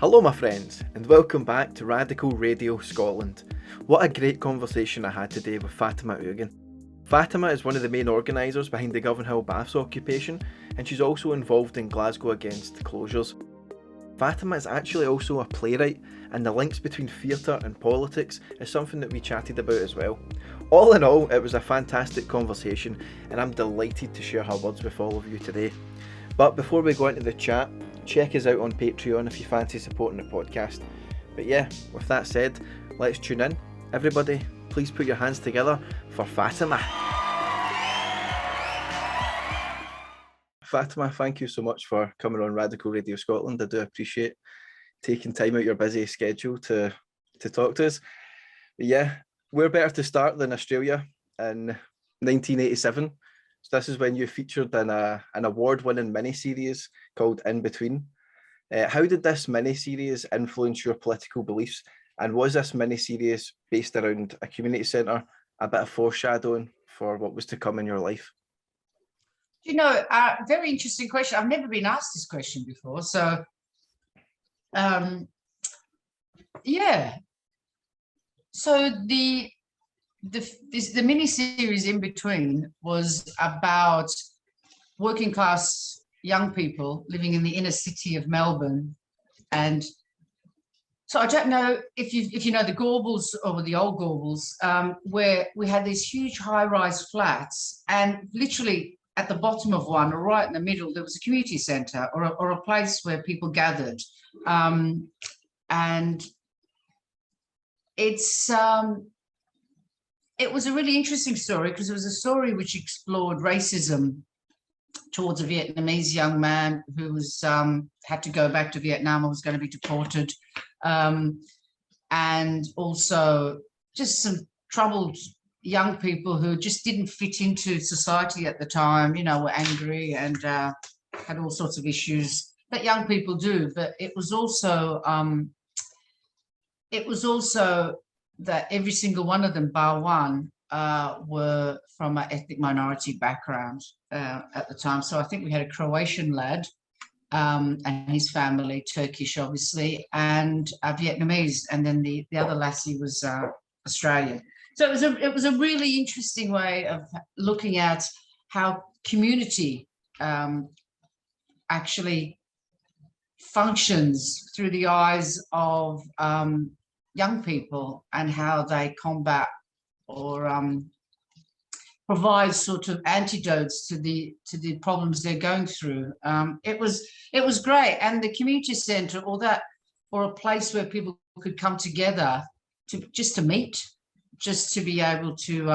Hello my friends, and welcome back to Radical Radio Scotland. What a great conversation I had today with Fatima Uygun. Fatima is one of the main organisers behind the Govanhill Baths occupation, and she's also involved in Glasgow Against Closures. Fatima is actually also a playwright, and the links between theatre and politics is something that we chatted about as well. All in all, it was a fantastic conversation, and I'm delighted to share her words with all of you today. But before we go into the chat, check us out on Patreon if you fancy supporting the podcast. But yeah, with that said, let's tune in. Everybody, please put your hands together for Fatima. Fatima, thank you so much for coming on Radical Radio Scotland. I do appreciate taking time out your busy schedule to talk to us. But yeah, where better to start than Australia in 1987. So this is when you featured in an award-winning mini-series called In Between. How did this mini-series influence your political beliefs? And was this mini-series based around a community centre, a bit of foreshadowing for what was to come in your life? You know, very interesting question. I've never been asked this question before. So, yeah. So the mini-series In Between was about working class young people living in the inner city of Melbourne. And so I don't know if you know the Gorbals or the old Gorbals, where we had these huge high-rise flats, and literally at the bottom of one or right in the middle, there was a community centre or a place where people gathered. And it was a really interesting story because it was a story which explored racism towards a Vietnamese young man who was had to go back to Vietnam or was going to be deported, and also just some troubled young people who just didn't fit into society at the time. You know, were angry and had all sorts of issues that young people do. But it was also that every single one of them, bar one, were from an ethnic minority background at the time. So I think we had a Croatian lad and his family, Turkish obviously, and Vietnamese, and then the other lassie was Australian. So it was a really interesting way of looking at how community actually functions through the eyes of young people and how they combat or provide sort of antidotes to the problems they're going through. It was great, and the community centre or a place where people could come together to meet, just to be able to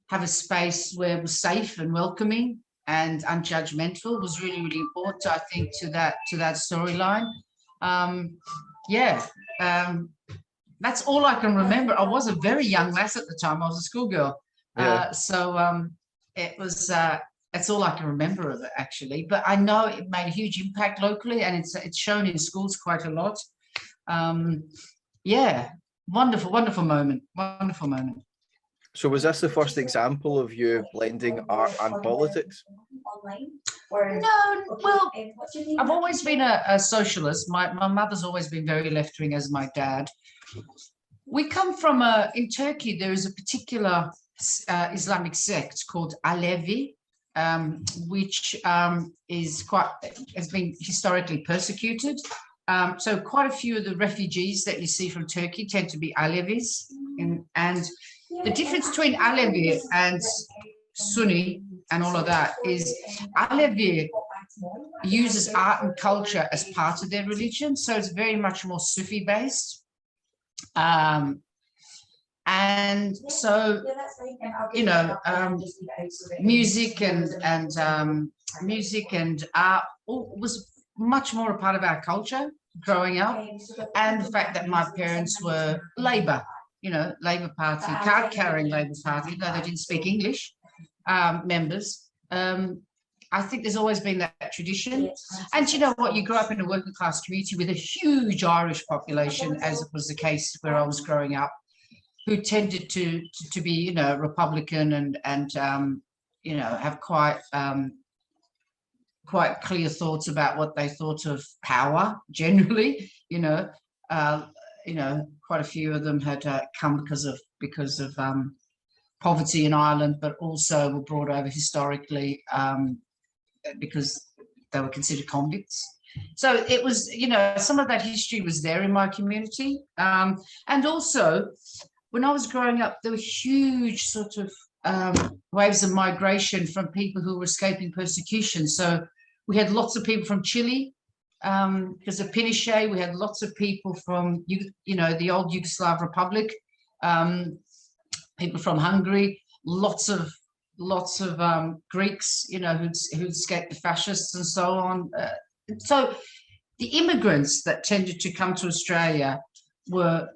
have a space where it was safe and welcoming and unjudgmental was really, really important, I think, to that storyline. That's all I can remember. I was a very young lass at the time. I was a schoolgirl. Yeah. It was, that's all I can remember of it, actually. But I know it made a huge impact locally, and it's shown in schools quite a lot. Wonderful, wonderful moment. Wonderful moment. So was this the first example of you blending art and politics? No, well, I've always been a socialist. My mother's always been very left-wing, as my dad. We come from in Turkey, there is a particular Islamic sect called Alevi, which has been historically persecuted. So quite a few of the refugees that you see from Turkey tend to be Alevis. And the difference between Alevi and Sunni and all of that is Alevi uses art and culture as part of their religion. So it's very much more Sufi based. And so, music and art was much more a part of our culture growing up. And the fact that my parents were Labour, Labour Party, card-carrying Labour Party, though they didn't speak English, members. I think there's always been that tradition. And you know what? You grow up in a working class community with a huge Irish population, as it was the case where I was growing up, who tended to be, Republican and have quite quite clear thoughts about what they thought of power generally. Quite a few of them had come because of poverty in Ireland, but also were brought over historically because they were considered convicts. So it was, some of that history was there in my community. And also, when I was growing up, there were huge sort of waves of migration from people who were escaping persecution. So we had lots of people from Chile because of Pinochet. We had lots of people from, the old Yugoslav Republic, people from Hungary, lots of Greeks, who'd escaped the fascists and so on. So the immigrants that tended to come to Australia were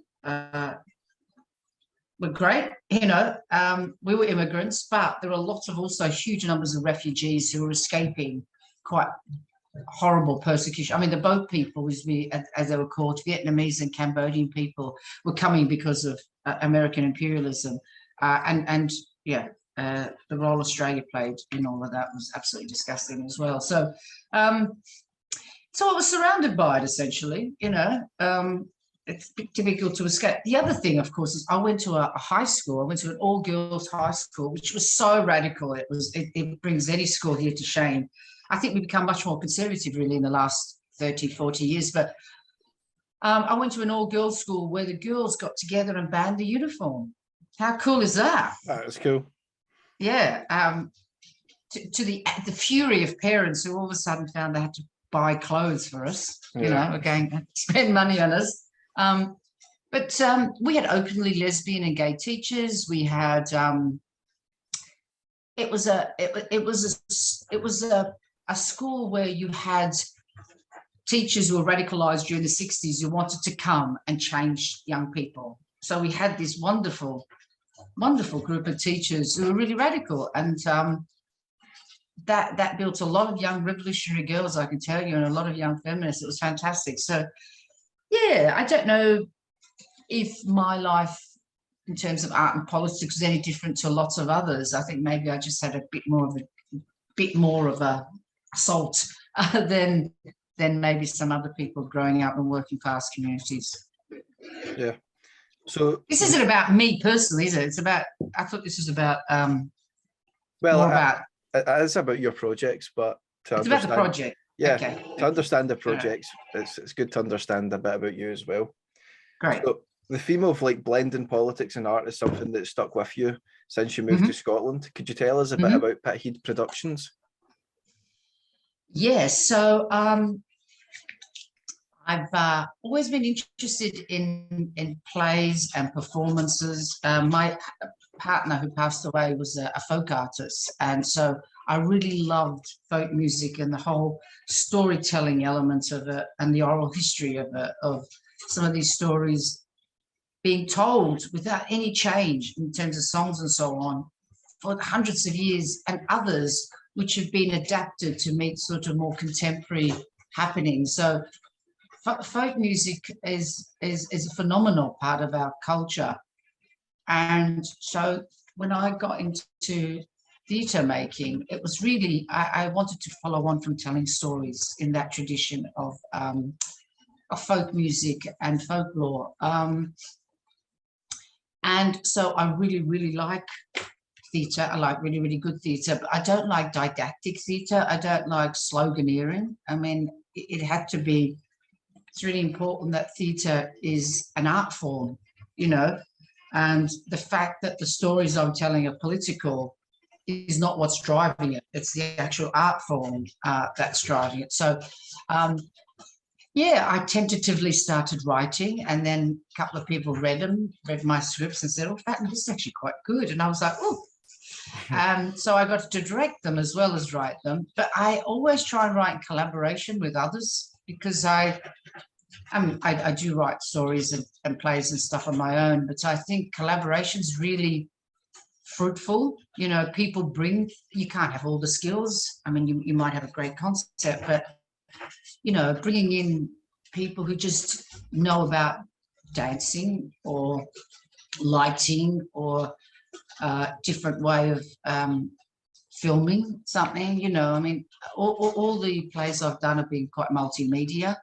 great. We were immigrants, but there were lots of also huge numbers of refugees who were escaping quite horrible persecution. I mean, the boat people, as they were called, Vietnamese and Cambodian people, were coming because of American imperialism, and the role Australia played in all of that was absolutely disgusting as well. So I was surrounded by it, essentially. It's difficult to escape. The other thing, of course, is I went to a high school. I went to an all-girls high school, which was so radical. It brings any school here to shame. I think we've become much more conservative, really, in the last 30, 40 years. But I went to an all-girls school where the girls got together and banned the uniform. How cool is that? That was cool. Yeah. To the fury of parents who all of a sudden found they had to buy clothes for us, again, spend money on us. But we had openly lesbian and gay teachers. We had it was a school where you had teachers who were radicalized during the 60s who wanted to come and change young people. So we had this wonderful group of teachers who were really radical, and that built a lot of young revolutionary girls, I can tell you, and a lot of young feminists. It was fantastic. So yeah, I don't know if my life in terms of art and politics was any different to lots of others. I think maybe I just had a bit more of a assault than maybe some other people growing up in working class communities. Yeah. So this isn't about me personally, is it? It's about, I thought this was about it's about your projects, but it's about the project. Yeah, okay. To understand the projects, it's good to understand a bit about you as well. Great. So the theme of blending politics and art is something that stuck with you since you moved to Scotland. Could you tell us a bit about Pitheid Productions? Yes. So I've always been interested in plays and performances. My partner, who passed away, was a folk artist, and so I really loved folk music and the whole storytelling element of it, and the oral history of it, of some of these stories being told without any change in terms of songs and so on for hundreds of years, and others which have been adapted to meet sort of more contemporary happenings. So folk music is a phenomenal part of our culture. And so when I got into theatre making, it was really, I wanted to follow on from telling stories in that tradition of folk music and folklore. And so I really, really like theatre. I like really, really good theatre, but I don't like didactic theatre. I don't like sloganeering. I mean, it had to be, it's really important that theatre is an art form, and the fact that the stories I'm telling are political is not what's driving it. It's the actual art form that's driving it. So, I tentatively started writing, and then a couple of people read my scripts and said, oh, Fatima, this is actually quite good. And I was like, oh. So I got to direct them as well as write them. But I always try and write in collaboration with others, because I do write stories and plays and stuff on my own, but I think collaboration's really fruitful. People bring, you can't have all the skills. I mean, you might have a great concept, but, bringing in people who just know about dancing or lighting or different way of filming something, you know. I mean, all the plays I've done have been quite multimedia.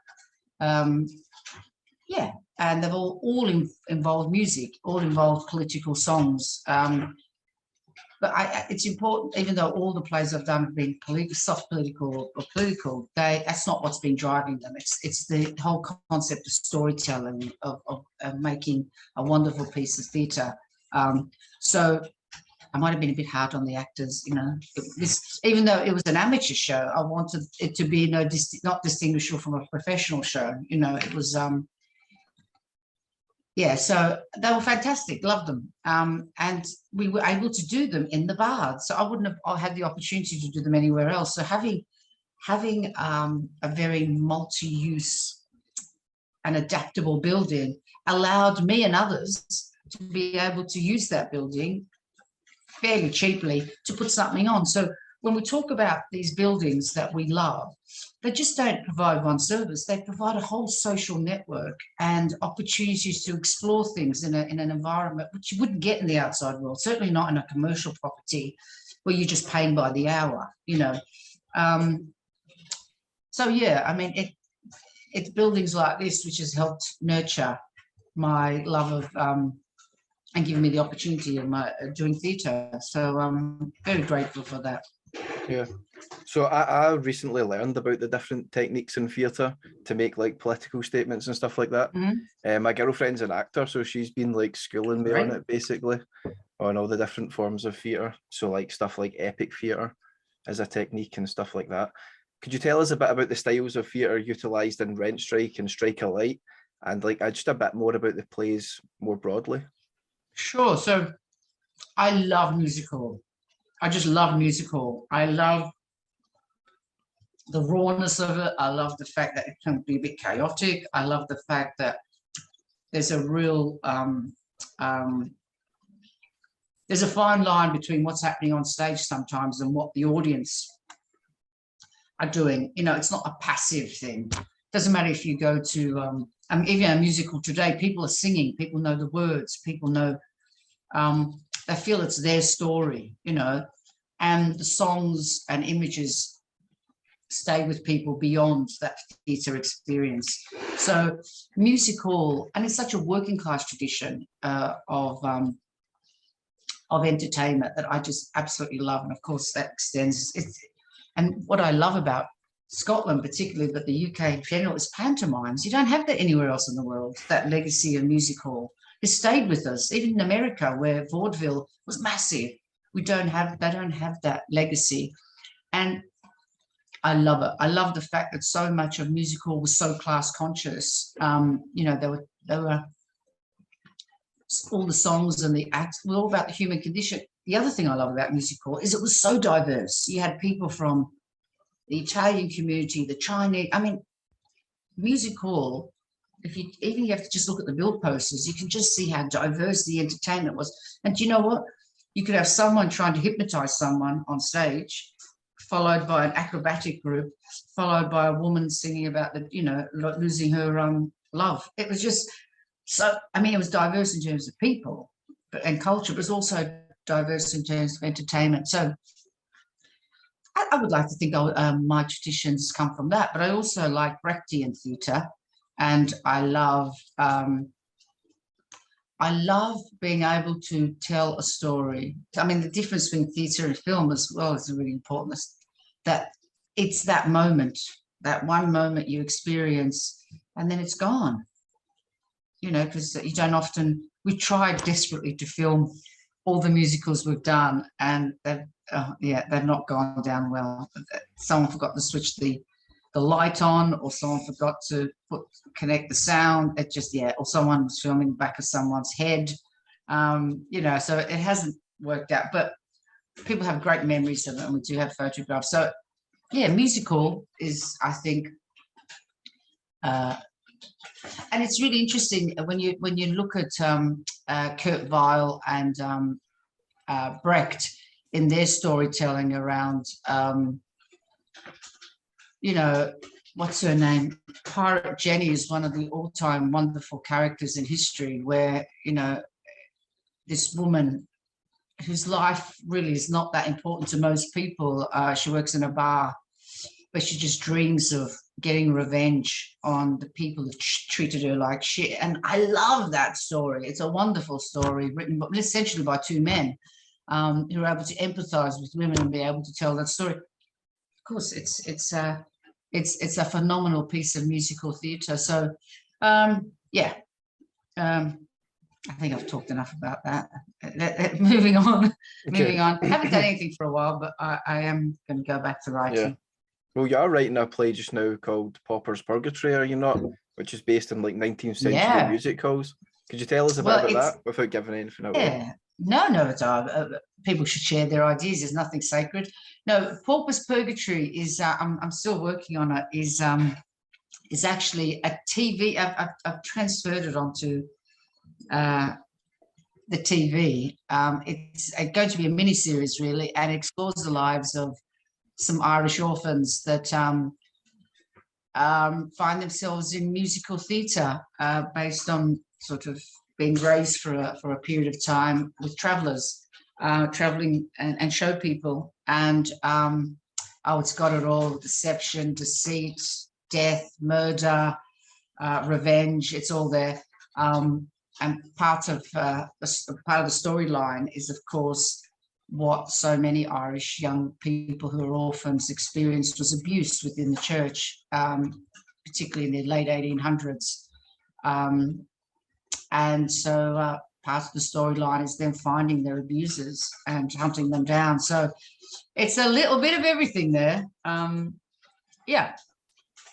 Yeah, and they've all involved music, all involved political songs. But it's important, even though all the plays I've done have been soft political or political, that's not what's been driving them. It's the whole concept of storytelling, of making a wonderful piece of theatre. So I might have been a bit hard on the actors, you know. Even though it was an amateur show, I wanted it to be not distinguishable from a professional show. You know, it was yeah, so they were fantastic, loved them. And we were able to do them in the baths. So I wouldn't have had the opportunity to do them anywhere else. So having a very multi-use and adaptable building allowed me and others to be able to use that building fairly cheaply to put something on. So when we talk about these buildings that we love, they just don't provide one service. They provide a whole social network and opportunities to explore things in an environment which you wouldn't get in the outside world, certainly not in a commercial property where you're just paying by the hour, you know. So, yeah, I mean, it's buildings like this which has helped nurture my love of and given me the opportunity of doing theatre. So I'm very grateful for that. Yeah. So I recently learned about the different techniques in theatre to make like political statements and stuff like that. Mm-hmm. My girlfriend's an actor, so she's been like schooling me on it, basically, on all the different forms of theatre. So like stuff like epic theatre as a technique and stuff like that. Could you tell us a bit about the styles of theatre utilised in Rent Strike and Strike a Light, and like just a bit more about the plays more broadly? Sure. So I love musical. I just love musical. I love the rawness of it. I love the fact that it can be a bit chaotic. I love the fact that there's a real there's a fine line between what's happening on stage sometimes and what the audience are doing. You know, it's not a passive thing. Doesn't matter if you go to even a musical today, people are singing, people know the words, people know, they feel it's their story, you know, and the songs and images stay with people beyond that theatre experience. So musical, and it's such a working class tradition of entertainment that I just absolutely love. And of course that extends, and what I love about Scotland particularly, but the UK in general, is pantomimes. You don't have that anywhere else in the world, that legacy of music hall. It stayed with us, even in America where vaudeville was massive. They don't have that legacy. And I love it. I love the fact that so much of musical was so class conscious. You know, there were all the songs and the acts were all about the human condition. The other thing I love about musical is it was so diverse. You had people from the Italian community, the Chinese. I mean, music hall, if you have to just look at the bill posters, you can just see how diverse the entertainment was. And do you know what? You could have someone trying to hypnotize someone on stage, followed by an acrobatic group, followed by a woman singing about the, you know, losing her love. It was just so, I mean, it was diverse in terms of people and culture, but it was also diverse in terms of entertainment. So I would like to think my traditions come from that, but I also like Brechtian theatre, and I love being able to tell a story. I mean, the difference between theatre and film as well is really important. That it's that moment, that one moment you experience, and then it's gone. You know, because you don't often. We tried desperately to film all the musicals we've done, and they've not gone down well. Someone forgot to switch the light on, or someone forgot to connect the sound. It just, or someone was filming the back of someone's head. You know, so it hasn't worked out. But people have great memories of it, and we do have photographs. So, yeah, musical is, I think, and it's really interesting when you look at Kurt Weill and Brecht in their storytelling around, you know, what's her name? Pirate Jenny is one of the all-time wonderful characters in history, where, you know, this woman whose life really is not that important to most people. She works in a bar, but she just dreams of getting revenge on the people who treated her like shit. And I love that story. It's a wonderful story written essentially by two men who are able to empathize with women and be able to tell that story. Of course, it's a phenomenal piece of musical theatre. So, yeah. I think I've talked enough about that. Moving on, moving on. I haven't done anything for a while, but I am going to go back to writing. Yeah. Well, you are writing a play just now called Pauper's Purgatory, are you not? Which is based on like 19th century music halls. Could you tell us a bit about that without giving anything away? Yeah. No, it's people should share their ideas. There's nothing sacred. No, Pauper's Purgatory is. I'm still working on it. Is actually a TV. I've transferred it onto the TV. It's going to be a mini series, really, and explores the lives of some Irish orphans that find themselves in musical theatre based on sort of being raised for a period of time with travellers, travelling and show people. And it's got it all: deception, deceit, death, murder, revenge. It's all there. And part of the storyline is, of course, what so many Irish young people who are orphans experienced was abuse within the church, particularly in the late 1800s. And so part of the storyline is them finding their abusers and hunting them down. So it's a little bit of everything there. Yeah.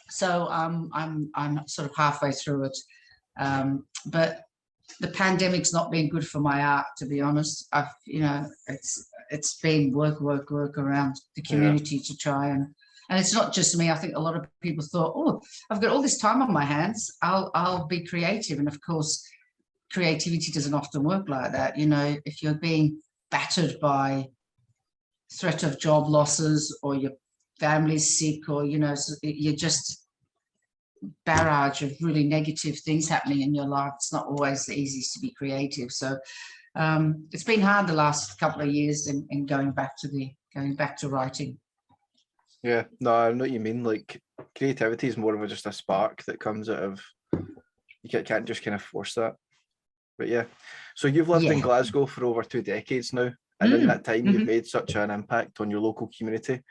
So I'm sort of halfway through it, but the pandemic's not been good for my art, to be honest. It's been work around the community to try and it's not just me. I think a lot of people thought, oh, I've got all this time on my hands, I'll be creative. And of course, creativity doesn't often work like that. You know, if you're being battered by threat of job losses or your family's sick, or you're just barrage of really negative things happening in your life, it's not always the easiest to be creative. So it's been hard the last couple of years in going back to writing. Yeah, no, I know what you mean. Like, creativity is more of just a spark that comes out of, you can't just kind of force that. But yeah, so you've lived in Glasgow for over 2 decades now, and in that time you've made such an impact on your local community,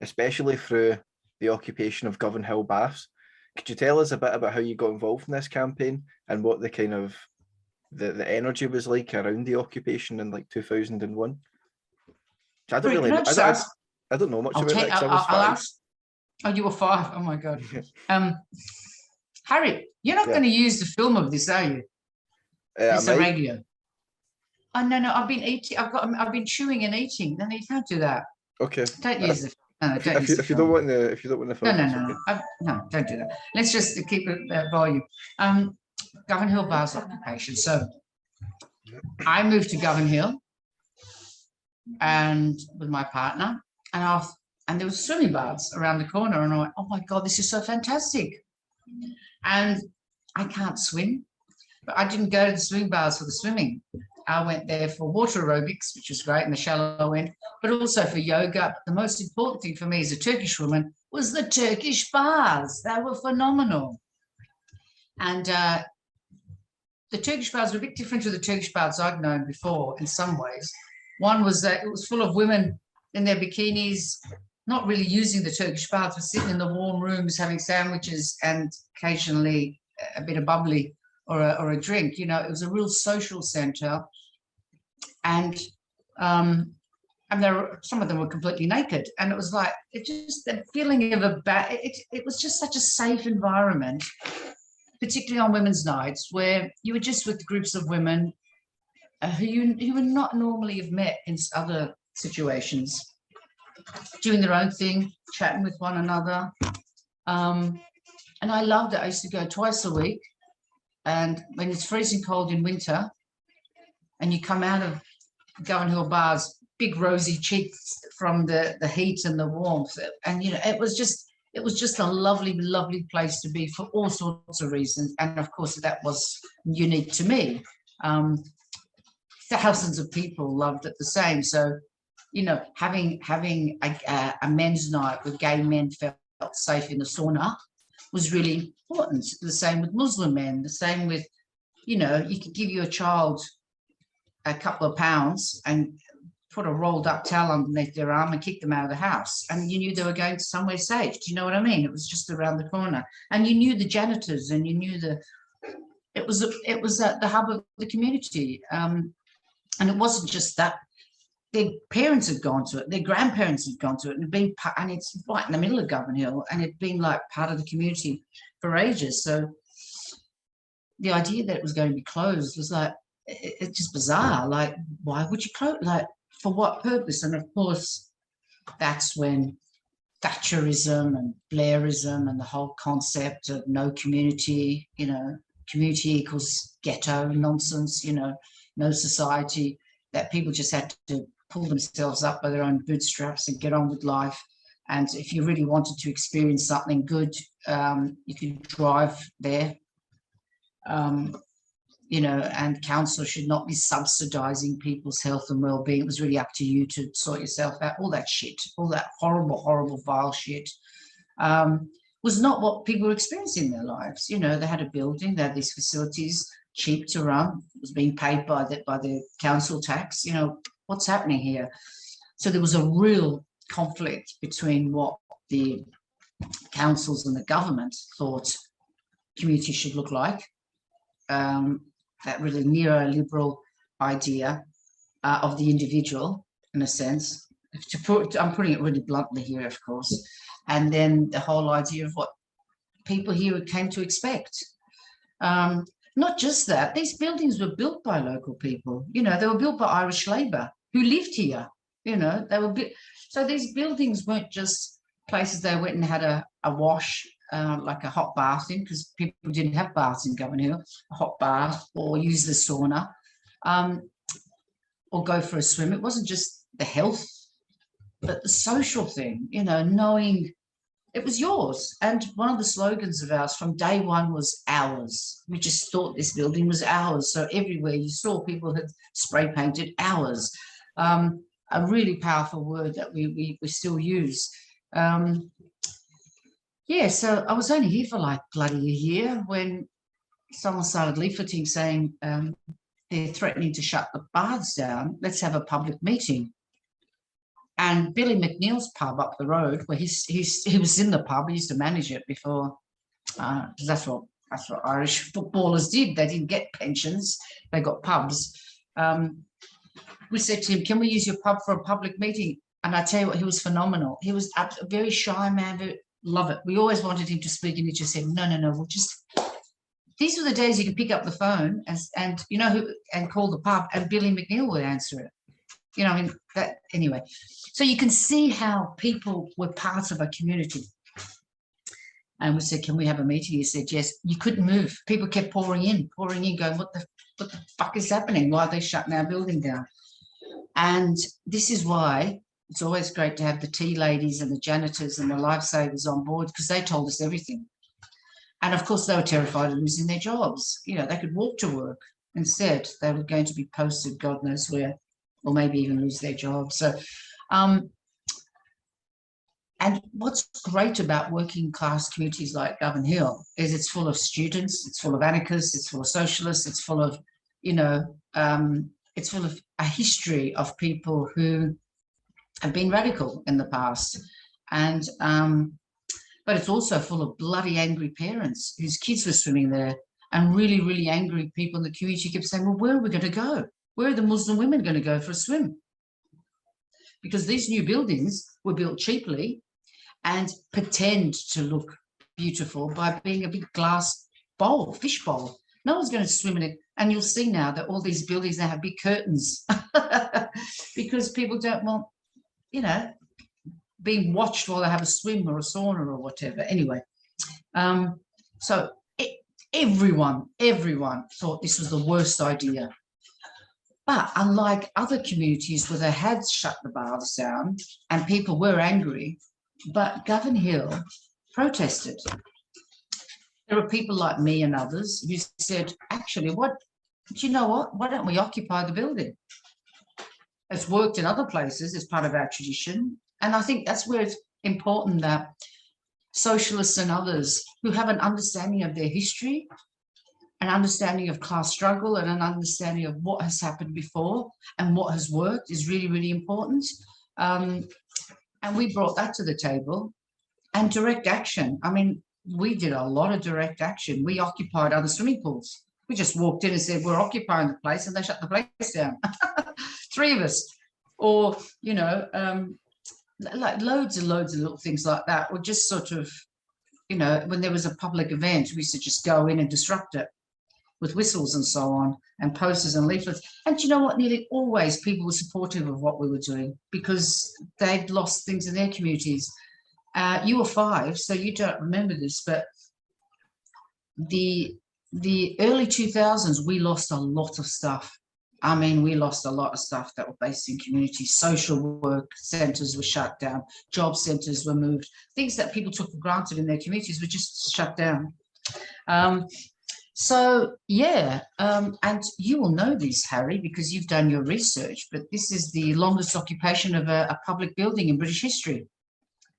especially through the occupation of Govanhill Baths. Could you tell us a bit about how you got involved in this campaign and what the kind of the energy was like around the occupation in like 2001? I don't really know. I don't know much about it because I was 5. Oh, you were 5. Oh my God. Harry, you're not going to use the film of this, are you? It's a radio. Oh no, I've been eating. I've been chewing and eating. No, you can't do that. Okay. Don't use it. No, if you don't want the film. No, don't do that. Let's just keep it at volume. Govanhill Baths occupation. So I moved to Govanhill and with my partner, and there was swimming baths around the corner, and I went, oh my God, this is so fantastic. And I can't swim, but I didn't go to the swimming baths for the swimming. I went there for water aerobics, which was great in the shallow end, but also for yoga. But the most important thing for me as a Turkish woman was the Turkish baths. They were phenomenal. And the Turkish baths were a bit different to the Turkish baths I'd known before in some ways. One was that it was full of women in their bikinis, not really using the Turkish baths, but sitting in the warm rooms, having sandwiches and occasionally a bit of bubbly or a drink. You know, it was a real social centre. And some of them were completely naked. And it was like, the feeling of it was just such a safe environment, particularly on women's nights, where you were just with groups of women who you would not normally have met in other situations, doing their own thing, chatting with one another. And I loved it. I used to go twice a week. And when it's freezing cold in winter and you come out of Govanhill Baths, big rosy cheeks from the heat and the warmth. And, you know, it was just a lovely, lovely place to be for all sorts of reasons. And of course, that was unique to me. thousands of people loved it the same. So, you know, having a men's night where gay men felt safe in the sauna was really important. The same with Muslim men, the same with, you know, you could give your child a couple of pounds and put a rolled up towel underneath their arm and kick them out of the house, and you knew they were going somewhere safe. Do you know what I mean? It was just around the corner, and you knew the janitors, and you knew it was the hub of the community. And it wasn't just that. Their parents had gone to it, their grandparents had gone to it, and it's right in the middle of Govanhill, and it'd been like part of the community for ages. So the idea that it was going to be closed was like, it's just bizarre. Like, why would you close? Like, for what purpose? And of course, that's when Thatcherism and Blairism and the whole concept of no community, you know, community equals ghetto nonsense, you know, no society, that people just had to pull themselves up by their own bootstraps and get on with life. And if you really wanted to experience something good, you could drive there. You know, and council should not be subsidising people's health and well-being. It was really up to you to sort yourself out. All that shit, all that horrible, horrible, vile shit was not what people were experiencing in their lives. You know, they had a building, they had these facilities, cheap to run. It was being paid by the council tax. You know, what's happening here? So there was a real conflict between what the councils and the government thought community should look like. That really neoliberal idea of the individual, in a sense. I'm putting it really bluntly here, of course. And then the whole idea of what people here came to expect. Not just that, these buildings were built by local people. You know, they were built by Irish labour who lived here. You know, they were so these buildings weren't just places they went and had a wash, like a hot bath in, because people didn't have baths in Govanhill, a hot bath, or use the sauna, or go for a swim. It wasn't just the health, but the social thing, you know, knowing it was yours. And one of the slogans of ours from day one was ours. We just thought this building was ours. So everywhere you saw, people had spray painted ours. A really powerful word that we still use. Yeah, so I was only here for like bloody a year when someone started leafleting saying they're threatening to shut the baths down. Let's have a public meeting. And Billy McNeil's pub up the road, where he was in the pub, he used to manage it before, because that's what Irish footballers did. They didn't get pensions, they got pubs. We said to him, can we use your pub for a public meeting? And I tell you what, he was phenomenal. He was a very shy man, love it. We always wanted him to speak, and he just said, no, we'll just, these were the days you could pick up the phone and you know who, and call the pub, and Billy McNeil would answer it. You know, I mean, that anyway. So you can see how people were part of a community. And we said, can we have a meeting? He said, yes. You couldn't move. People kept pouring in, going, what the fuck is happening? Why are they shutting our building down? And this is why it's always great to have the tea ladies and the janitors and the lifesavers on board, because they told us everything. And of course, they were terrified of losing their jobs. You know, they could walk to work. Instead, they were going to be posted God knows where, or maybe even lose their jobs. So, and what's great about working class communities like Govanhill is it's full of students, it's full of anarchists, it's full of socialists, it's full of, you know, it's full of a history of people who have been radical in the past. And but it's also full of bloody angry parents whose kids were swimming there, and really, really angry people in the community kept saying, well, where are we going to go? Where are the Muslim women going to go for a swim? Because these new buildings were built cheaply and pretend to look beautiful by being a big glass bowl, fish bowl. No one's going to swim in it. And you'll see now that all these buildings now have big curtains because people don't want, you know, being watched while they have a swim or a sauna or whatever. Anyway, so everyone thought this was the worst idea. But unlike other communities where they had shut the baths down and people were angry, but Govanhill protested. There were people like me and others who said, actually, what do you know what? Why don't we occupy the building? It's worked in other places as part of our tradition. And I think that's where it's important that socialists and others who have an understanding of their history, an understanding of class struggle, and an understanding of what has happened before and what has worked is really, really important. And we brought that to the table. And direct action. I mean, we did a lot of direct action. We occupied other swimming pools. We just walked in and said, we're occupying the place, and they shut the place down. 3 of us. Or, you know, like loads and loads of little things like that. Or just sort of, you know, when there was a public event, we used to just go in and disrupt it with whistles and so on, and posters and leaflets. And you know what? Nearly always people were supportive of what we were doing because they'd lost things in their communities. You were 5, so you don't remember this, but the early 2000s, we lost a lot of stuff. I mean, we lost a lot of stuff that were based in communities. Social work centres were shut down. Job centres were moved. Things that people took for granted in their communities were just shut down. So, yeah, and you will know this, Harry, because you've done your research, but this is the longest occupation of a public building in British history.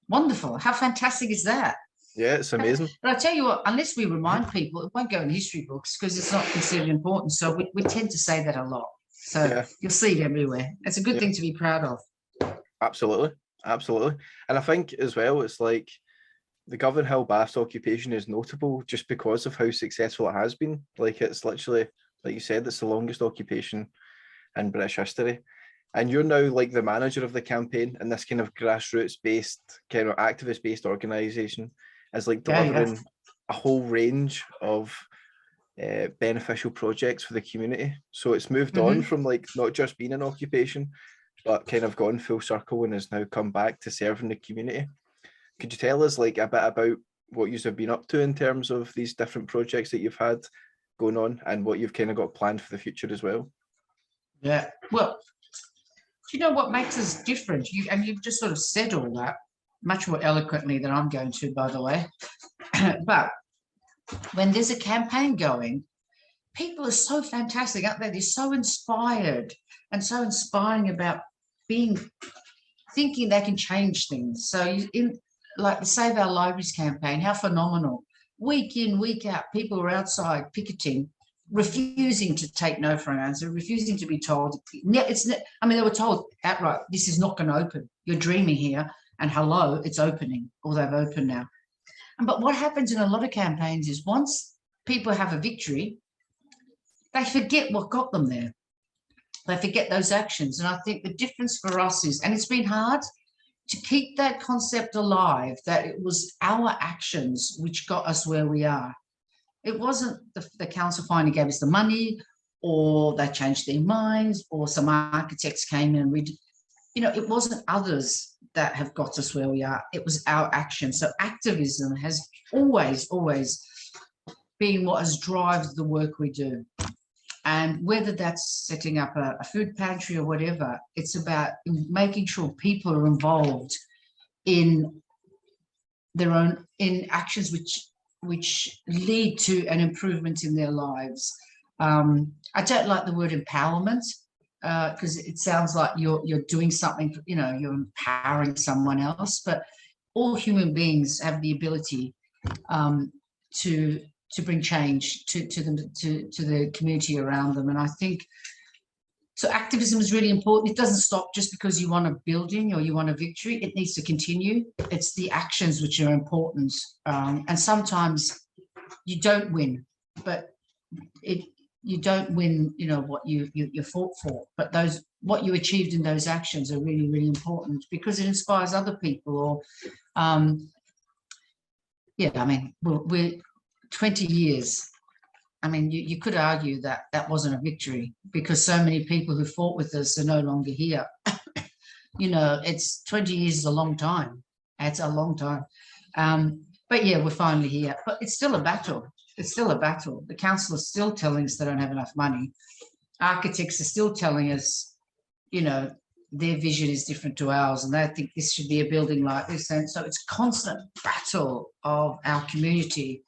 Wonderful. How fantastic is that? Yeah, it's amazing. But I tell you what, unless we remind people, it won't go in history books because it's not considered important. So we tend to say that a lot. So yeah, you'll see it everywhere. It's a good thing to be proud of. Absolutely. Absolutely. And I think as well, it's like the Govanhill Baths occupation is notable just because of how successful it has been. Like, it's literally, like you said, it's the longest occupation in British history. And you're now like the manager of the campaign, and this kind of grassroots-based, kind of activist-based organisation is like delivering a whole range of beneficial projects for the community. So it's moved on from like not just being an occupation, but kind of gone full circle and has now come back to serving the community. Could you tell us like a bit about what you've been up to in terms of these different projects that you've had going on and what you've kind of got planned for the future as well? Yeah, well, do you know what makes us different? You've just sort of said all that much more eloquently than I'm going to, by the way. But when there's a campaign going, people are so fantastic out there. They're so inspired and so inspiring about thinking they can change things. So in like the Save Our Libraries campaign, how phenomenal. Week in, week out, people are outside picketing, refusing to take no for an answer, refusing to be told. I mean, they were told outright, this is not going to open. You're dreaming here, and hello, it's opening, or they've opened now. But what happens in a lot of campaigns is once people have a victory, they forget what got them there. They forget those actions. And I think the difference for us is, and it's been hard to keep that concept alive, that it was our actions which got us where we are. It wasn't the council finally gave us the money, or they changed their minds, or some architects came in and it wasn't others that have got us where we are. It was our action. So activism has always, always been what has driven the work we do. And whether that's setting up a food pantry or whatever, it's about making sure people are involved in their own, in actions which lead to an improvement in their lives. I don't like the word empowerment because it sounds like you're doing something, you're empowering someone else, but all human beings have the ability to bring change to the community around them. And I think so activism is really important. It doesn't stop just because you want a building or you want a victory. It needs to continue. It's the actions which are important. And sometimes you don't win, but you don't win, what you fought for. But what you achieved in those actions are really, really important because it inspires other people. Or, we're 20 years. I mean, you could argue that that wasn't a victory because so many people who fought with us are no longer here. It's 20 years is a long time. It's a long time. But yeah, we're finally here. But it's still a battle. It's still a battle. The council is still telling us they don't have enough money. Architects are still telling us, their vision is different to ours and they think this should be a building like this. And so it's a constant battle of our community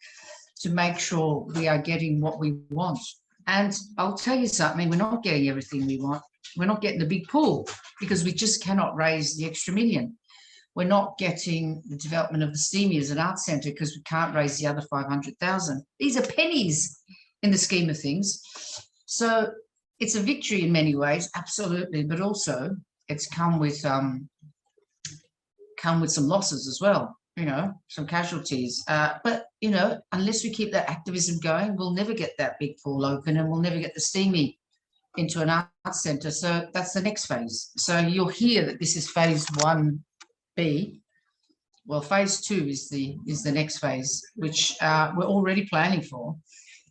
to make sure we are getting what we want. And I'll tell you something, we're not getting everything we want. We're not getting the big pool because we just cannot raise the extra million. We're not getting the development of the STEAMI as an arts centre because we can't raise the other 500,000. These are pennies in the scheme of things. So it's a victory in many ways, absolutely, but also it's come with some losses as well, you know, some casualties. But, you know, unless we keep that activism going, we'll never get that big pool open and we'll never get the STEAMI into an arts centre. So that's the next phase. So you'll hear that this is phase 1B. Well, phase 2 is the next phase, which we're already planning for.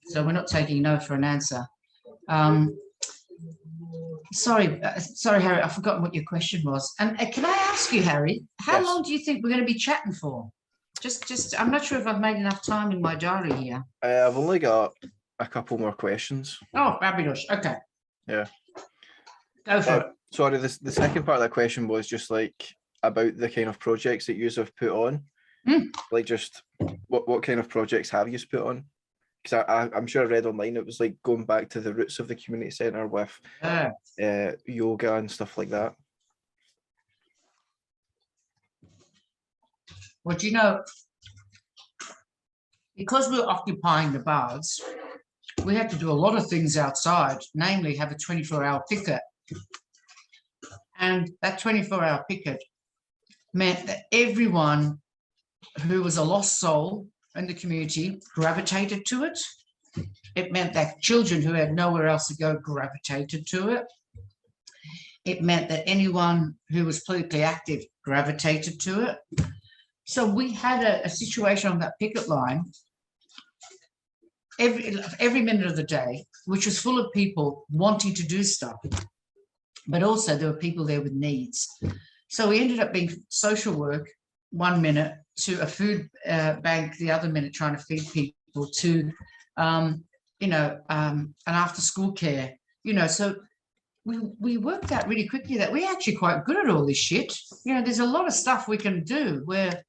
So we're not taking no for an answer. Sorry, Harry, I've forgotten what your question was. And can I ask you, Harry, how Yes. long do you think we're going to be chatting for? Just, I'm not sure if I've made enough time in my diary here. I've only got a couple more questions. Oh, fabulous. Okay. Yeah. Go for it. Sorry, the second part of that question was just like about the kind of projects that you have put on. Like just what kind of projects have you put on? Because I'm sure I read online it was like going back to the roots of the community centre with yoga and stuff like that. Well, do you know, because we're occupying the baths, we had to do a lot of things outside, namely have a 24-hour picket. And that 24-hour picket meant that everyone who was a lost soul in the community gravitated to it. It meant that children who had nowhere else to go gravitated to it. It meant that anyone who was politically active gravitated to it. So we had a situation on that picket line every minute of the day, which was full of people wanting to do stuff, but also there were people there with needs. So we ended up being social work 1 minute, to a food bank the other minute, trying to feed people, to you know, an after school care, you know. So we worked out really quickly that we're actually quite good at all this shit. You know, there's a lot of stuff we can do where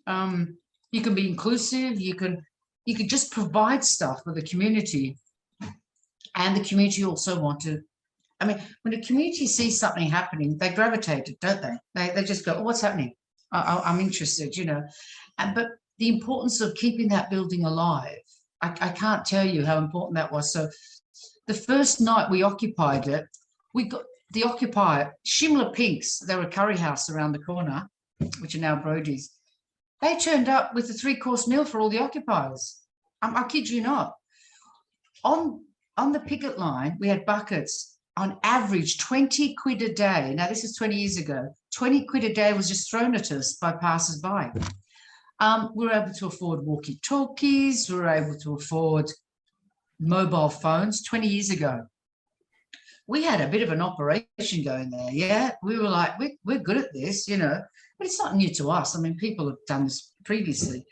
you can be inclusive, you can just provide stuff for the community, and the community also want to. I mean, when the community sees something happening, they gravitate it, don't they? They just go, oh, what's happening? I'm interested, you know. But the importance of keeping that building alive, I can't tell you how important that was. So the first night we occupied it, we got the occupier, Shimla Pinks, they were a curry house around the corner, which are now Brody's. They turned up with a 3-course meal for all the occupiers. I kid you not. On the picket line, we had buckets, on average 20 quid a day. Now, this is 20 years ago. 20 quid a day was just thrown at us by passers-by. We were able to afford walkie-talkies. We were able to afford mobile phones 20 years ago. We had a bit of an operation going there, yeah. We were like, we're good at this, you know, but it's not new to us. I mean, people have done this previously,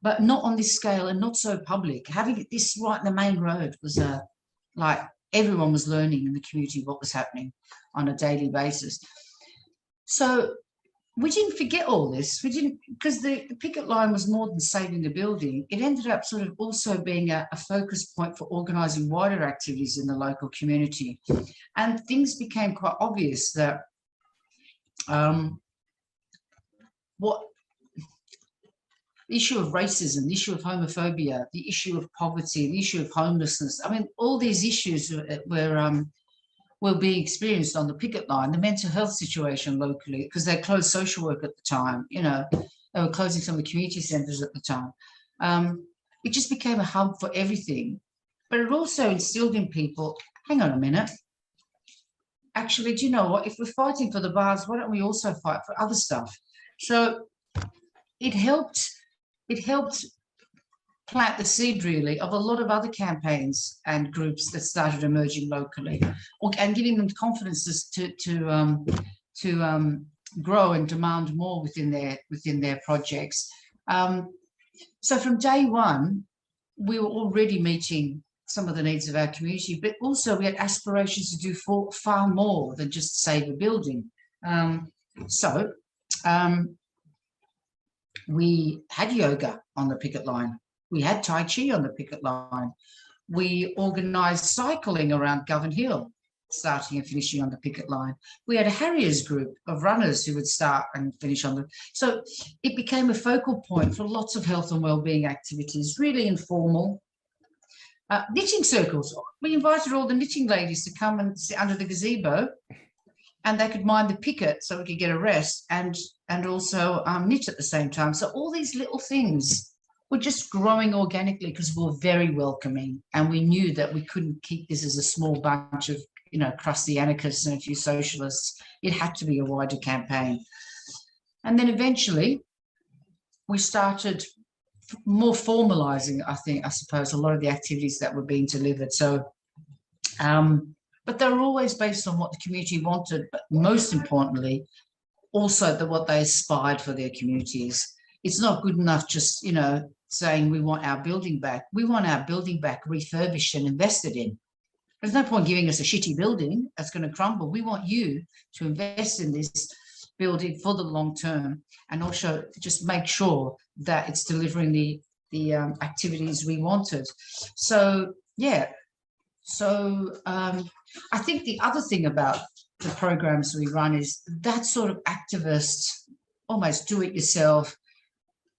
but not on this scale and not so public. Having this right in the main road was like everyone was learning in the community what was happening on a daily basis. So we didn't forget all this. We didn't, because the picket line was more than saving the building. It ended up sort of also being a focus point for organising wider activities in the local community. And things became quite obvious that what the issue of racism, the issue of homophobia, the issue of poverty, the issue of homelessness. I mean, all these issues were being experienced on the picket line, the mental health situation locally, because they closed social work at the time, you know, they were closing some of the community centres at the time. It just became a hub for everything. But it also instilled in people, hang on a minute, actually, do you know what? If we're fighting for the baths, why don't we also fight for other stuff? So it helped plant the seed, really, of a lot of other campaigns and groups that started emerging locally, and giving them confidence to grow and demand more within their projects. So from day one, we were already meeting some of the needs of our community, but also we had aspirations to do far more than just save a building. We had yoga on the picket line. We had Tai Chi on the picket line. We organised cycling around Govanhill, starting and finishing on the picket line. We had a Harriers group of runners who would start and finish on the... So it became a focal point for lots of health and wellbeing activities, really informal. Knitting circles. We invited all the knitting ladies to come and sit under the gazebo, and they could mind the picket so we could get a rest and also knit at the same time. So all these little things were just growing organically because we were very welcoming, and we knew that we couldn't keep this as a small bunch of, you know, crusty anarchists and a few socialists. It had to be a wider campaign. And then eventually we started more formalizing, I suppose, a lot of the activities that were being delivered. So, but they were always based on what the community wanted, but most importantly, also what they aspired for their communities. It's not good enough just, you know, saying we want our building back. We want our building back refurbished and invested in. There's no point giving us a shitty building that's going to crumble. We want you to invest in this building for the long term, and also just make sure that it's delivering the activities we wanted. So yeah, so I think the other thing about the programs we run is that sort of activist, almost do-it-yourself,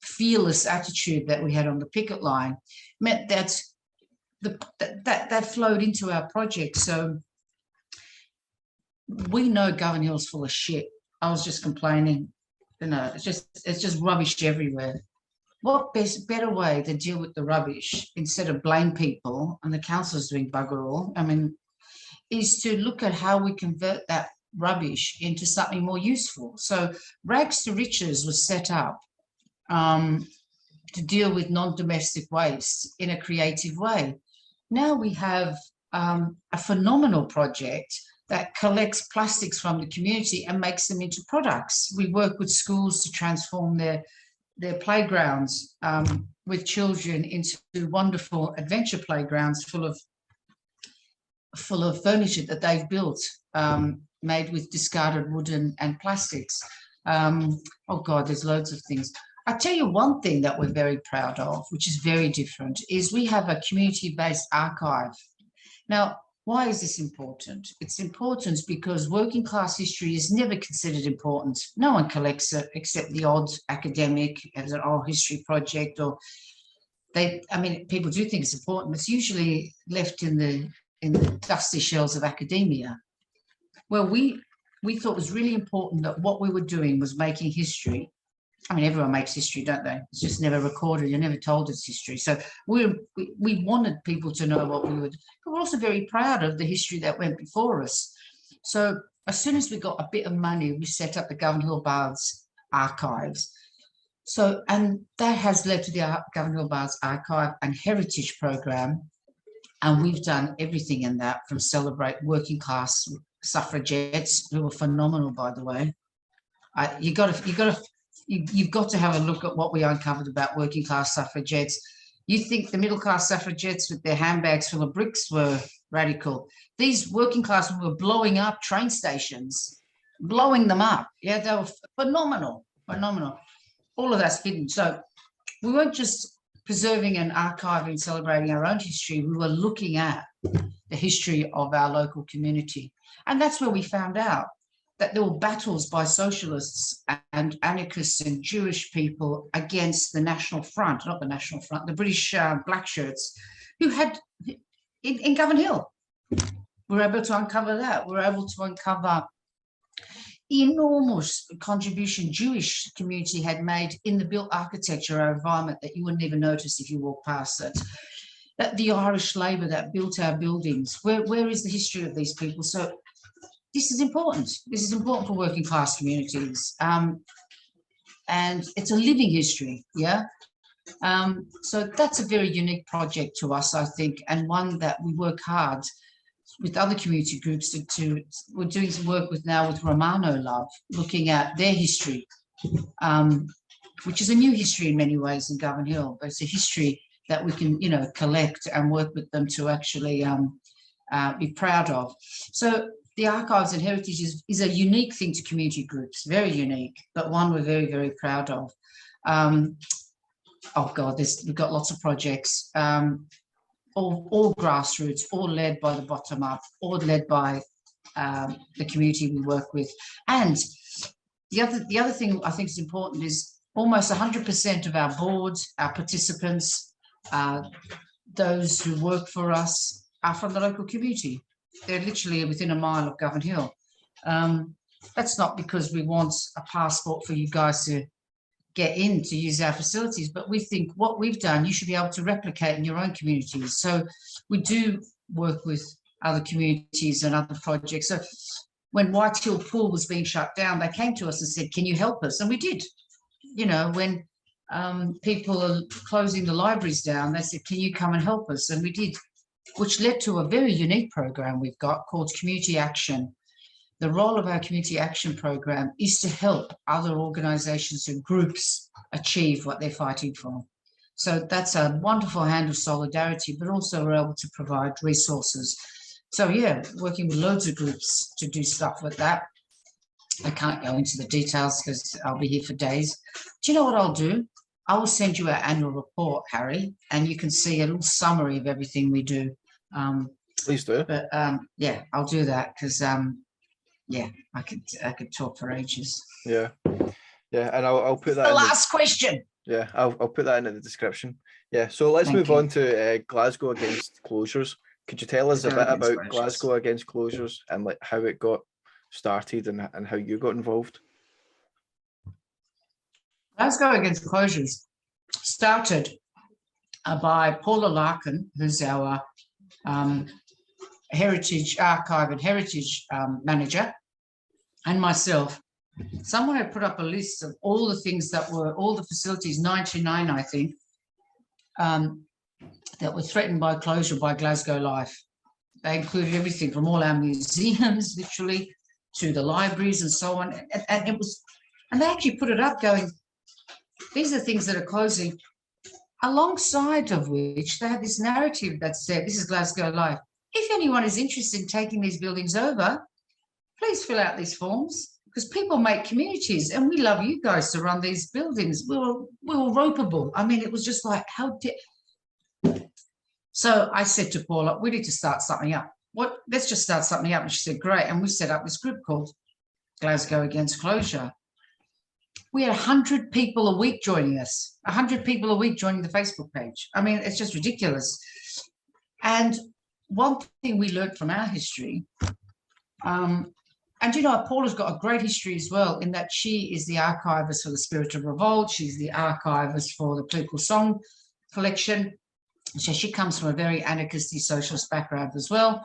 fearless attitude that we had on the picket line meant that that flowed into our project. So we know Govanhill's full of shit. I was just complaining, you know, it's just rubbish everywhere. What better way to deal with the rubbish instead of blame people and the council's doing bugger all? I mean, is to look at how we convert that rubbish into something more useful. So Rags to Riches was set up to deal with non-domestic waste in a creative way. Now we have a phenomenal project that collects plastics from the community and makes them into products. We work with schools to transform their playgrounds with children into wonderful adventure playgrounds full of furniture that they've built, made with discarded wood and plastics. Oh God, there's loads of things. I'll tell you one thing that we're very proud of, which is very different, is we have a community-based archive. Now, why is this important? It's important because working class history is never considered important. No one collects it except the odd academic as an oral history project, or people do think it's important. It's usually left in the dusty shelves of academia. Well, we thought it was really important that what we were doing was making history. I mean, everyone makes history, don't they? It's just never recorded. You're never told it's history. So we wanted people to know what we would. But we're also very proud of the history that went before us. So as soon as we got a bit of money, we set up the Govanhill Baths archives. So, and that has led to the Govanhill Baths Archive and Heritage Program. And we've done everything in that, from celebrate working class suffragettes, who were phenomenal, by the way. You've got to have a look at what we uncovered about working class suffragettes. You think the middle class suffragettes with their handbags full of bricks were radical. These working class were blowing up train stations, blowing them up. Yeah, they were phenomenal. All of that's hidden. So we weren't just preserving and archiving, celebrating our own history. We were looking at the history of our local community. And that's where we found out that there were battles by socialists and anarchists and Jewish people against the National Front, not the National Front, the British black shirts, who had in Govanhill. We were able to uncover that. We were able to uncover the enormous contribution Jewish community had made in the built architecture, our environment, that you wouldn't even notice if you walked past it. That the Irish labour that built our buildings, where is the history of these people? So this is important. This is important for working class communities. And it's a living history, yeah? So that's a very unique project to us, I think, and one that we work hard with other community groups we're doing some work with now with Romano Love, looking at their history, which is a new history in many ways in Govanhill, but it's a history that we can, collect and work with them to actually be proud of. So the archives and heritage is a unique thing to community groups, very unique, but one we're very, very proud of. Oh God, we've got lots of projects. all grassroots, all led by the bottom up, all led by the community we work with. And the other thing I think is important is almost 100% of our boards, our participants, those who work for us are from the local community. They're literally within a mile of Govanhill. That's not because we want a passport for you guys to get in to use our facilities, but we think what we've done, you should be able to replicate in your own communities. So we do work with other communities and other projects. So when Whitehill Pool was being shut down, they came to us and said, can you help us? And we did. You know, when people are closing the libraries down, they said, can you come and help us? And we did, which led to a very unique program we've got called Community Action. The role of our Community Action program is to help other organisations and groups achieve what they're fighting for. So that's a wonderful hand of solidarity, but also we're able to provide resources. So yeah, working with loads of groups to do stuff with that. I can't go into the details because I'll be here for days. Do you know what I'll do? I will send you our annual report, Harry, and you can see a little summary of everything we do. Please do. But yeah, I'll do that because yeah, I could talk for ages. Yeah, and I'll put that. The last question. Yeah, I'll put that into the description. Yeah, so let's move on to Glasgow Against Closures. Could you tell us a bit about Glasgow Against Closures and like how it got started and how you got involved? Glasgow Against Closures started by Paula Larkin, who's our heritage archive and heritage manager, and myself. Someone had put up a list of all the things that were, all the facilities, 99, I think, that were threatened by closure by Glasgow Life. They included everything from all our museums, literally, to the libraries and so on. And it was, and they actually put it up going, these are things that are closing, alongside of which they had this narrative that said, this is Glasgow Life. If anyone is interested in taking these buildings over, please fill out these forms, because people make communities and we love you guys to run these buildings. We were ropeable. I mean, it was just like, how did... So I said to Paula, we need to start something up. Let's just start something up. And she said, great. And we set up this group called Glasgow Against Closure. We had 100 people a week joining us, 100 people a week joining the Facebook page. I mean, it's just ridiculous. And one thing we learned from our history, and you know, Paula's got a great history as well, in that she is the archivist for the Spirit of Revolt. She's the archivist for the political song collection. So she comes from a very anarchist socialist background as well.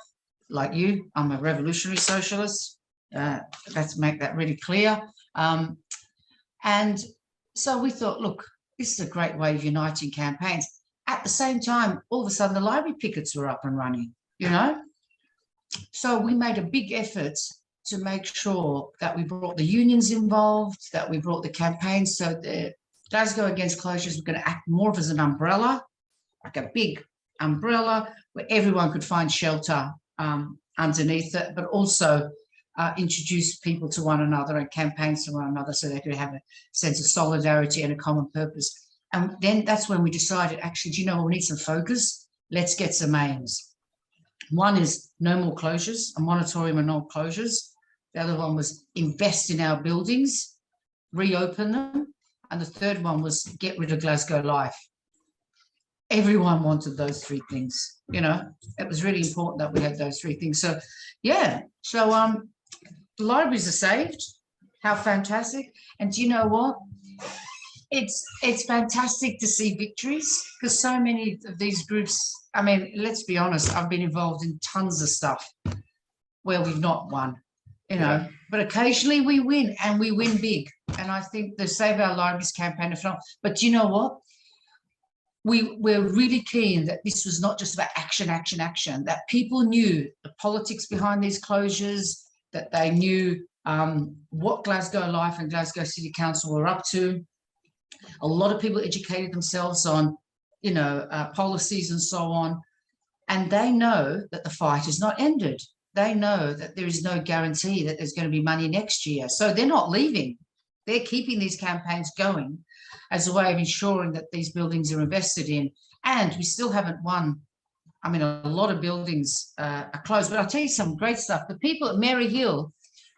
Like you, I'm a revolutionary socialist. Let's make that really clear. And so we thought, look, this is a great way of uniting campaigns. At the same time, all of a sudden, the library pickets were up and running, you know? So we made a big effort to make sure that we brought the unions involved, that we brought the campaigns. So the Glasgow Against Closures were going to act more as an umbrella, like a big umbrella where everyone could find shelter underneath it, but also introduce people to one another and campaigns to one another so they could have a sense of solidarity and a common purpose. And then that's when we decided, actually, do you know what, we need some focus? Let's get some aims. One is no more closures, a moratorium on all closures. The other one was invest in our buildings, reopen them. And the third one was get rid of Glasgow Life. Everyone wanted those three things, you know. It was really important that we had those three things. So, yeah, so the libraries are saved. How fantastic. And do you know what? It's fantastic to see victories, because so many of these groups, I mean, let's be honest, I've been involved in tons of stuff where we've not won, you know, but occasionally we win, and we win big. And I think the Save Our Libraries campaign, but do you know what? We're really keen that this was not just about action, that people knew the politics behind these closures, that they knew what Glasgow Life and Glasgow City Council were up to. A lot of people educated themselves on, you know, policies and so on, and they know that the fight is not ended. They know that there is no guarantee that there's going to be money next year. So they're not leaving. They're keeping these campaigns going as a way of ensuring that these buildings are invested in. And we still haven't won I mean, a lot of buildings are closed, but I'll tell you some great stuff. The people at Mary Hill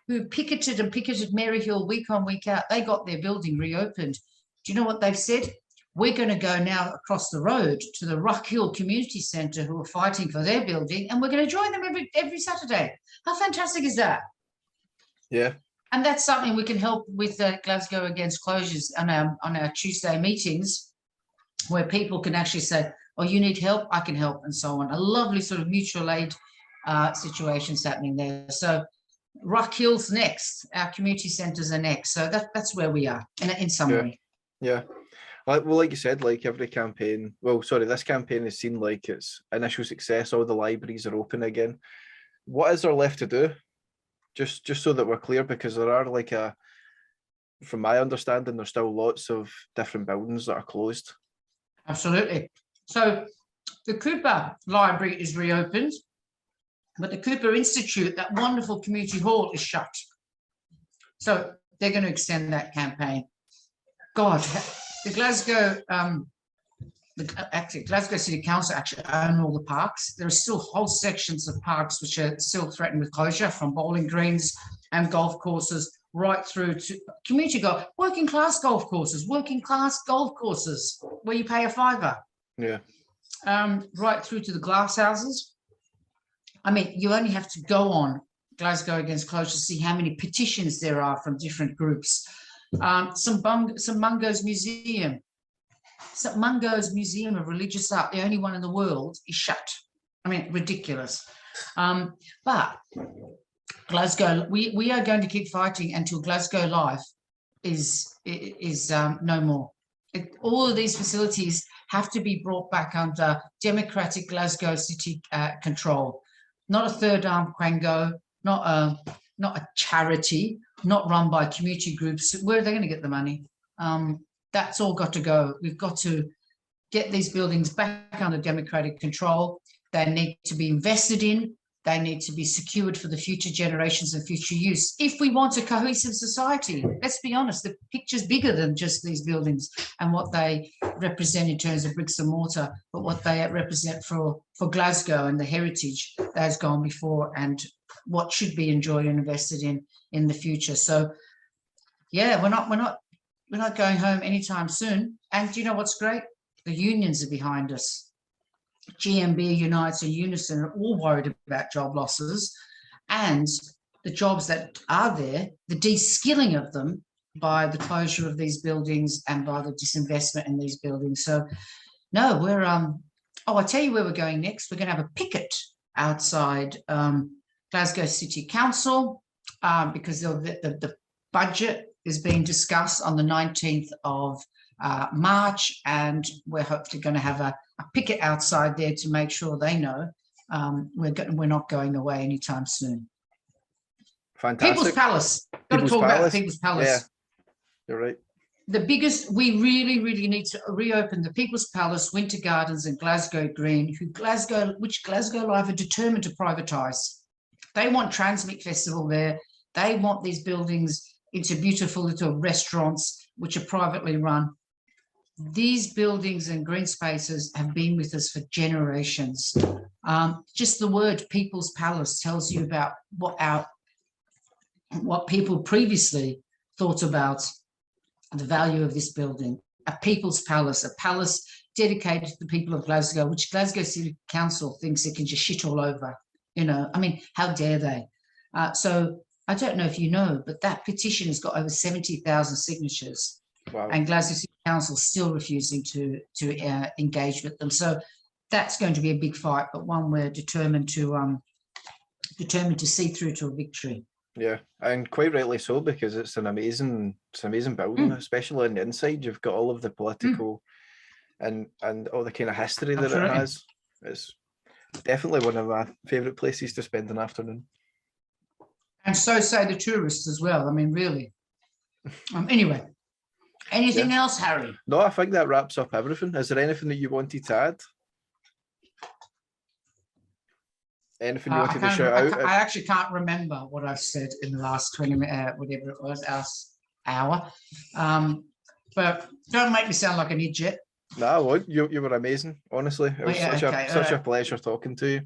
who picketed Mary Hill week on, week out, they got their building reopened. Do you know what they've said? We're going to go now across the road to the Rock Hill Community Centre, who are fighting for their building, and we're going to join them every Saturday. How fantastic is that? Yeah. And that's something we can help with Glasgow Against Closures on our Tuesday meetings, where people can actually say, oh, you need help, I can help, and so on. A lovely sort of mutual aid situations happening there. So Rock Hill's next, our community centres are next. So that's where we are in summary. Yeah. Well, like you said, like every campaign, this campaign has seen like its initial success. All the libraries are open again. What is there left to do? Just so that we're clear, because there are from my understanding, there's still lots of different buildings that are closed. Absolutely. So the Cooper Library is reopened, but the Cooper Institute, that wonderful community hall, is shut. So they're going to extend that campaign. God, the Glasgow, Glasgow City Council actually own all the parks. There are still whole sections of parks which are still threatened with closure, from bowling greens and golf courses right through to community golf, working class golf courses where you pay a $5. Yeah. Right through to the glass houses. I mean, you only have to go on Glasgow Against Closures to see how many petitions there are from different groups. St Mungo's Museum. St Mungo's Museum of Religious Art, the only one in the world, is shut. I mean, ridiculous. But Glasgow, we are going to keep fighting until Glasgow Life is no more. All of these facilities have to be brought back under democratic Glasgow City control. Not a third arm Quango, not a charity, not run by community groups. Where are they going to get the money? That's all got to go. We've got to get these buildings back under democratic control. They need to be invested in. They need to be secured for the future generations and future use. If we want a cohesive society, let's be honest, the picture's bigger than just these buildings and what they represent in terms of bricks and mortar, but what they represent for Glasgow and the heritage that has gone before and what should be enjoyed and invested in the future. So, yeah, we're not going home anytime soon. And do you know what's great? The unions are behind us. GMB, Unites and Unison are all worried about job losses, and the jobs that are there, the de-skilling of them by the closure of these buildings and by the disinvestment in these buildings. So, no, we're I tell you where we're going next. We're going to have a picket outside Glasgow City Council because the budget is being discussed on the 19th of March, and we're hopefully going to have a picket outside there to make sure they know we're not going away anytime soon. Fantastic. People's Palace. Got to talk about People's Palace. Yeah, you're right. The biggest, we really, really need to reopen the People's Palace, Winter Gardens and Glasgow Green, which Glasgow Life are determined to privatise. They want Transmit Festival there. They want these buildings into beautiful little restaurants which are privately run. These buildings and green spaces have been with us for generations. Just the word People's Palace tells you about what people previously thought about the value of this building. A People's Palace, a palace dedicated to the people of Glasgow, which Glasgow City Council thinks it can just shit all over. You know, I mean, how dare they? So I don't know if you know, but that petition has got over 70,000 signatures. Wow. And Glasgow City Council still refusing to engage with them. So that's going to be a big fight, but one we're determined to see through to a victory. Yeah, and quite rightly so, because it's an amazing building, especially on the inside. You've got all of the political and all the kind of history that it has. It's definitely one of my favourite places to spend an afternoon. And so say the tourists as well. I mean, really. Anyway. Anything else, Harry? No, I think that wraps up everything. Is there anything that you wanted to add? Anything you wanted to shout out? I actually can't remember what I've said in the last 20 minutes, whatever it was, hour. But don't make me sound like an idiot. Nah, well, you were amazing. Honestly, it was Yeah, such okay, a pleasure talking to you.